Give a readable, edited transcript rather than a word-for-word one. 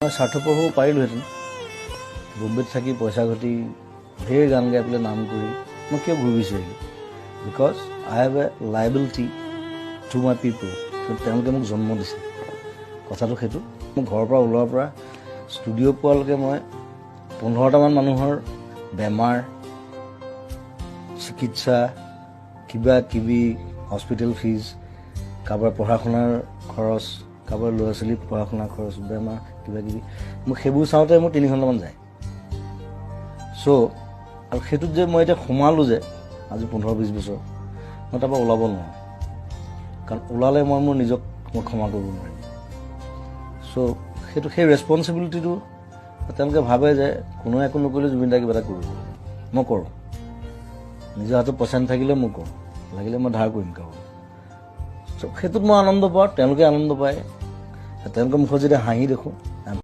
মই স্বাৰ্থপৰ হ'ব পাৰিলোহেঁতেন বম্বেত থাকি পইচা ঘটি ঢেৰ গান গাই পেলাই নাম কৰি মই কিয় ঘূৰি বিচাৰিলোঁ because I have a liability to my পিপল তেওঁলোকে মোক জন্ম দিছে কথাটো সেইটো মোৰ ঘৰৰ পৰা ওলোৱাৰ পৰা ষ্টুডিঅ' পোৱালৈকে মই 15টামান মানুহৰ বেমাৰ চিকিৎসা কিবা কিবি হস্পিটেল ফিজ কাৰোবাৰ পঢ়া শুনাৰ খৰচ কাৰোবাৰ ল'ৰা ছোৱালীৰ পঢ়া শুনাৰ খৰচ বেমাৰ কিবা কিবি মোক সেইবোৰ চাওঁতে মোৰ 3 ঘণ্টামান যায় চ' আৰু সেইটোত যে মই এতিয়া সোমালোঁ যে আজি 15-20 বছৰ মই তাৰপৰা ওলাব নোৱাৰোঁ কাৰণ ওলালে মই মোৰ নিজক মই ক্ষমা কৰিব নোৱাৰিম চ' সেইটো সেই ৰেছপনচিবিলিটিটো তেওঁলোকে ভাবে যে কোনোৱে একো নকৰিলে জুবিন দাই কিবা এটা কৰিব মই কৰোঁ নিজৰ হাতত পইচা নাথাকিলে মই কৰোঁ লাগিলে মই ধাৰ কৰিম কাৰোবাৰ চ' সেইটোত মই আনন্দ পাওঁ তেওঁলোকে আনন্দ পায় তেওঁলোকৰ মুখত যেতিয়া হাঁহি দেখোঁ